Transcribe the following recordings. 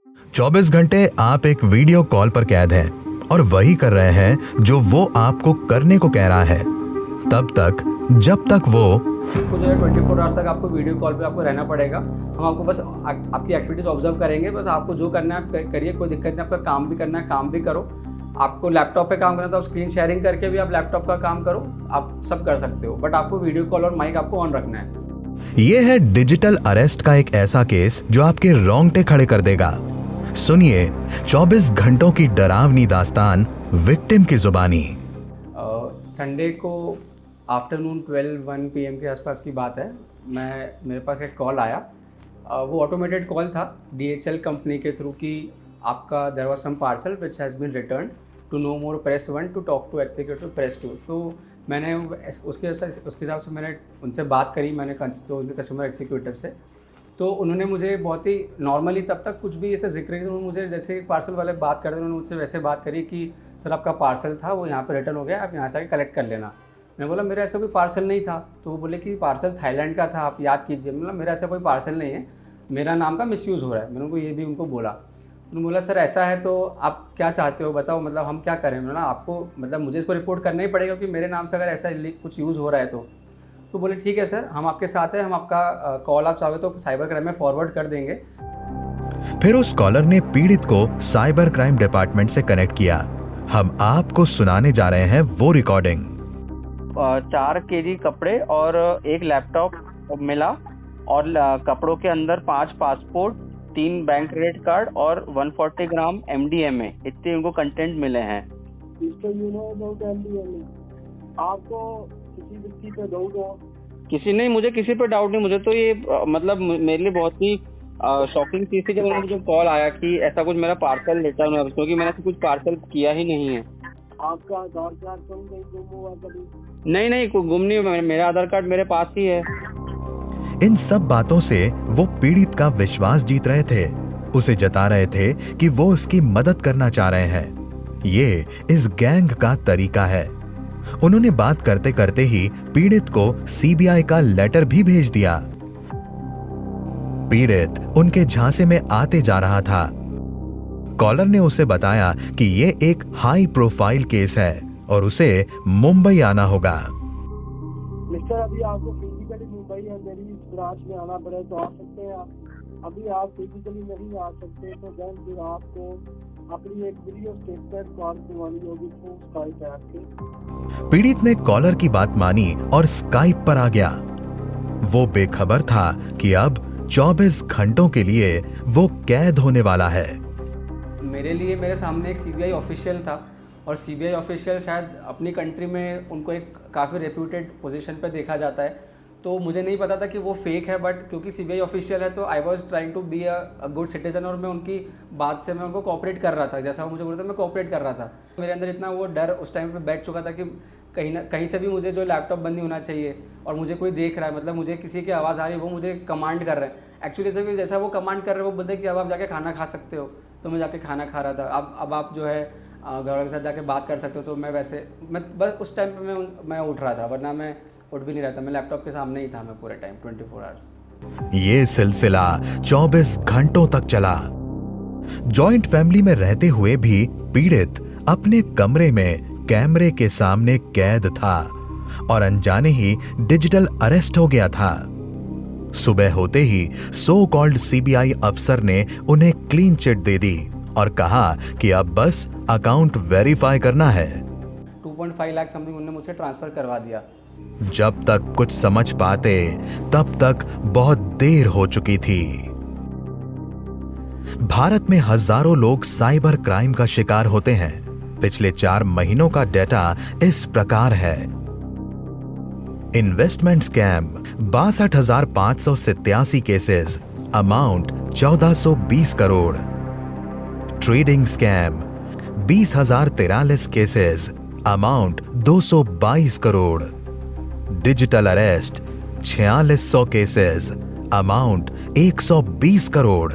24 घंटे आप एक वीडियो कॉल पर कैद हैं और वही कर रहे हैं जो वो आपको करने को कह रहा है, तब तक जब तक वो आपको जो है 24 आवर्स तक आपको वीडियो कॉल पे आपको रहना पड़ेगा। हम आपको बस आपकी एक्टिविटीज़ ऑब्जर्व करेंगे, बस आपको जो करना है आप करिए, कोई दिक्कत नहीं। आपका काम भी करना है, काम भी करो। आपको लैपटॉप पे काम करना है तो आप स्क्रीन शेयरिंग करके भी आप लैपटॉप का काम करो, आप सब कर सकते हो, बट आपको वीडियो कॉल और माइक आपको ऑन रखना है। ये है डिजिटल अरेस्ट का एक ऐसा केस जो आपके रोंगटे खड़े कर देगा। सुनिए 24 घंटों की डरावनी दास्तान विक्टिम की जुबानी। संडे को आफ्टरनून 12-1 PM के आसपास की बात है। मेरे पास एक कॉल आया। वो ऑटोमेटेड कॉल था DHL कंपनी के थ्रू कि आपका there was some parcel which has been return to no more press 1 to talk to executive press 2। तो मैंने उसके हिसाब से मैंने उनसे बात करी, मैंने कस्टमर एग्जीक्यूटिव से। तो उन्होंने मुझे बहुत ही नॉर्मली तब तक कुछ भी ऐसे जिक्र नहीं, उन्होंने मुझे जैसे पार्सल वाले बात करते उन्होंने मुझसे वैसे बात करी कि सर आपका पार्सल था वो यहाँ पे रिटर्न हो गया, आप यहाँ से आके कलेक्ट कर लेना। मैं बोला मेरा ऐसा कोई पार्सल नहीं था। तो वो बोले कि पार्सल थाईलैंड का था, आप याद कीजिए। मतलब मेरा ऐसा कोई पार्सल नहीं है, मेरा नाम का मिसयूज़ हो रहा है। मैंने उनको ये भी उनको बोला। उन्होंने बोला सर ऐसा है तो आप क्या चाहते हो बताओ, मतलब हम क्या करें। मैंने आपको मतलब मुझे इसको रिपोर्ट करना ही पड़ेगा क्योंकि मेरे नाम से अगर ऐसा कुछ यूज़ हो रहा है तो बोले ठीक है सर, हम आपके साथ हैं, हम आपका कॉल आप चाहोगे तो साइबर क्राइम में फॉरवर्ड कर देंगे। फिर उस कॉलर ने पीड़ित को साइबर क्राइम डिपार्टमेंट से कनेक्ट किया। हम आपको सुनाने जा रहे हैं वो रिकॉर्डिंग। 4 kg कपड़े और एक लैपटॉप मिला और कपड़ों के अंदर 5 पासपोर्ट, 3 बैंक क्रेडिट कार्ड और 140 ग्राम MDMA, इतने उनको कंटेंट मिले हैं। आपको किसी व्यक्ति पे डाउट हो? किसी नहीं, मुझे किसी पे डाउट नहीं। मुझे तो ये मतलब मेरे लिए बहुत ही शॉकिंग चीज थी जब मुझे कॉल आया कि ऐसा कुछ मेरा पार्सल रिटर्न हुआ, क्योंकि मैंने कुछ पार्सल किया ही नहीं है। आपका आधार कार्ड तो नहीं गुम हुआ कभी? नहीं, कोई गुम नहीं हुआ, मेरा आधार कार्ड मेरे पास ही है। इन सब बातों से वो पीड़ित का विश्वास जीत रहे थे, उसे जता रहे थे कि वो उसकी मदद करना चाह रहे हैं। ये इस गैंग का तरीका है। उन्होंने बात करते करते ही पीड़ित को CBI का लेटर भी भेज दिया। पीड़ित उनके झांसे में आते जा रहा था। कॉलर ने उसे बताया कि ये एक हाई प्रोफाइल केस है और उसे मुंबई आना होगा। मिस्टर, अभी आपको फिजिकली मुंबई या मेरी ब्रांच में आना पड़े तो आ सकते हैं आप। अभी आप फिजिकली नहीं आ सकते तो देन फिर आपको अपनी एक वीडियो स्टेटमेंट कॉल करवानी होगी थ्रू स्काइप ऐप के। पीड़ित ने कॉलर की बात मानी और स्काइप पर आ गया। वो बेखबर था कि अब 24 घंटों के लिए वो कैद होने वाला है। मेरे लिए मेरे सामने एक CBI ऑफिशियल था और CBI ऑफिशियल शायद अपनी कंट्री में उनको एक काफ़ी रेप्यूटेड पोजीशन पे देखा जाता है। तो मुझे नहीं पता था कि वो फेक है, बट क्योंकि CBI ऑफिशियल है तो I was trying to be a good citizen और मैं उनकी बात से मैं उनको कोऑपरेट कर रहा था। जैसा वो मुझे बोलता था मैं कोऑपरेट कर रहा था। मेरे अंदर इतना वो डर उस टाइम पे बैठ चुका था कि कहीं से भी मुझे जो लैपटॉप बंद नहीं होना चाहिए और मुझे कोई देख रहा है, मतलब मुझे किसी की आवाज़ आ रही है, वो मुझे कमांड कर रहा है। एक्चुअली जैसा वो कमांड कर रहे हैं वो बोलते हैं कि अब आप जाके खाना खा सकते हो, तो मैं जाके खाना खा रहा था। अब आप जो है घर वालों के साथ जाके बात कर सकते हो, तो मैं बस उस टाइम पे मैं उठ रहा था, वरना मैं उठ भी नहीं रहा था। मैं लैपटॉप के सामने ही था मैं पूरे टाइम 24 आवर्स। ये सिलसिला 24 घंटों तक चला। जॉइंट फैमिली में रहते हुए भी पीड़ित अपने कमरे में कैमरे के सामने कैद था और अनजाने ही डिजिटल अरेस्ट हो गया था। सुबह होते ही सो कॉल्ड CBI अफसर ने उन्हें क्लीन चिट दे दी और कहा कि अब बस अकाउंट वेरीफाई करना है। 2.5 लाख समथिंग उन्होंने मुझसे ट्रांसफर करवा दिया। जब तक कुछ समझ पाते तब तक बहुत देर हो चुकी थी। भारत में हजारों लोग साइबर क्राइम का शिकार होते हैं। पिछले 4 महीनों का डेटा इस प्रकार है। Investment scam 62,587 cases, amount 1420 crore. Trading scam 20,043 cases, amount 222 crore. Digital arrest 4600 cases, amount 120 crore.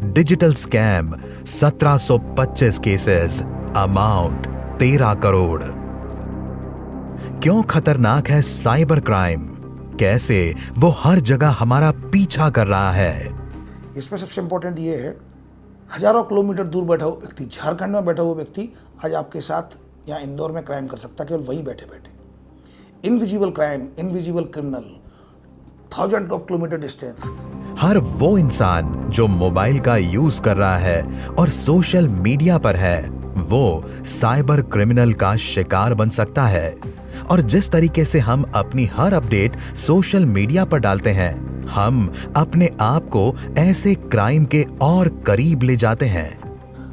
Digital scam 1725 cases, amount 13 crore. क्यों खतरनाक है साइबर क्राइम? कैसे वो हर जगह हमारा पीछा कर रहा है? इसमें सबसे इम्पोर्टेंट ये है हजारों किलोमीटर दूर बैठा हुआ व्यक्ति, झारखंड में बैठा हुआ व्यक्ति आज आपके साथ यहाँ इंदौर में क्राइम कर सकता है, केवल वहीं बैठे बैठे। Invisible crime, invisible criminal, 1000 of kilometre distance. हर वो इंसान जो मोबाइल का यूज कर रहा है और सोशल मीडिया पर है, वो साइबर क्रिमिनल का शिकार बन सकता है। और जिस तरीके से हम अपनी हर अपडेट सोशल मीडिया पर डालते हैं, हम अपने आप को ऐसे क्राइम के और करीब ले जाते हैं।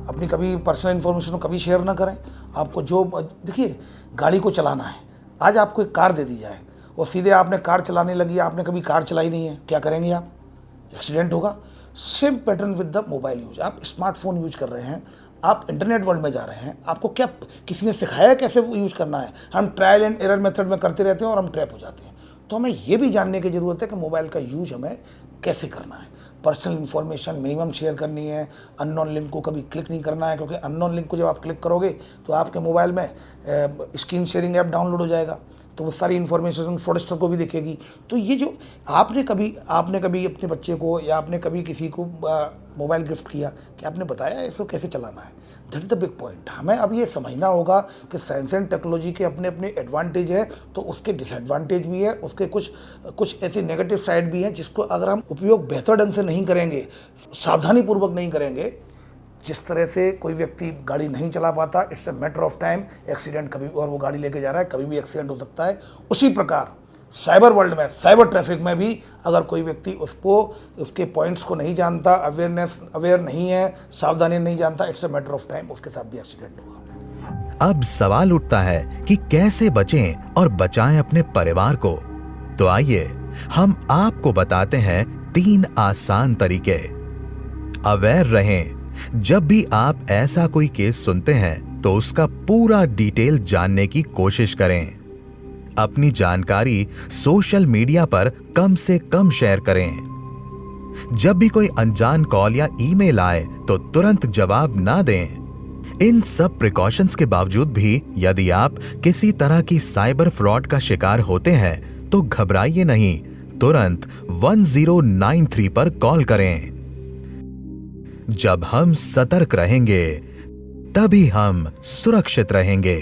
अपनी कभी पर्सनल इन्फॉर्मेशन को कभी शेयर ना करें। आपको जो देखिए, गाड़ी को चलाना है, आज आपको एक कार दे दी जाए और सीधे आपने कार चलाने लगी, आपने कभी कार चलाई नहीं है, क्या करेंगे आप? एक्सीडेंट होगा। Same pattern with the mobile use. आप स्मार्टफोन यूज कर रहे हैं, आप इंटरनेट वर्ल्ड में जा रहे हैं, आपको क्या किसी ने सिखाया कैसे यूज करना है? हम ट्रायल एंड एरर मेथड में करते रहते हैं और हम ट्रैप हो जाते हैं। तो हमें ये भी जानने की ज़रूरत है कि मोबाइल का यूज हमें कैसे करना है। पर्सनल इन्फॉर्मेशन मिनिमम शेयर करनी है। अननोन लिंक को कभी क्लिक नहीं करना है, क्योंकि अननोन लिंक को जब आप क्लिक करोगे तो आपके मोबाइल में स्क्रीन शेयरिंग ऐप डाउनलोड हो जाएगा, तो वो सारी इन्फॉर्मेशन फ्रॉडस्टर को भी दिखेगी। तो ये जो आपने कभी अपने बच्चे को या आपने कभी किसी को मोबाइल गिफ्ट किया कि आपने बताया इसको कैसे चलाना है? That is the big point. हमें अब ये समझना होगा कि साइंस एंड टेक्नोलॉजी के अपने अपने एडवांटेज है, तो उसके डिसएडवांटेज भी है, उसके कुछ ऐसे नेगेटिव साइड भी हैं जिसको अगर हम उपयोग बेहतर ढंग से नहीं करेंगे, सावधानीपूर्वक नहीं करेंगे, जिस तरह से कोई व्यक्ति गाड़ी नहीं चला पाता, it's a matter of time, accident कभी, और वो गाड़ी लेके जा रहा है, कभी भी एक्सीडेंट हो सकता है। उसी प्रकार साइबर वर्ल्ड में, साइबर ट्रैफिक में भी अगर कोई व्यक्ति उसके पॉइंट्स को नहीं जानता, अवेयर नहीं है, सावधानी नहीं जानता, it's a matter of time, उसके साथ भी एक्सीडेंट होगा। अब सवाल उठता है कि कैसे बचें और बचाएं अपने परिवार को। तो आइए हम आपको बताते हैं 3 आसान तरीके। अवेयर रहें। जब भी आप ऐसा कोई केस सुनते हैं तो उसका पूरा डिटेल जानने की कोशिश करें। अपनी जानकारी सोशल मीडिया पर कम से कम शेयर करें। जब भी कोई अनजान कॉल या ईमेल आए तो तुरंत जवाब ना दें। इन सब प्रिकॉशंस के बावजूद भी यदि आप किसी तरह की साइबर फ्रॉड का शिकार होते हैं तो घबराइए नहीं, तुरंत 1093 पर कॉल करें। जब हम सतर्क रहेंगे तभी हम सुरक्षित रहेंगे।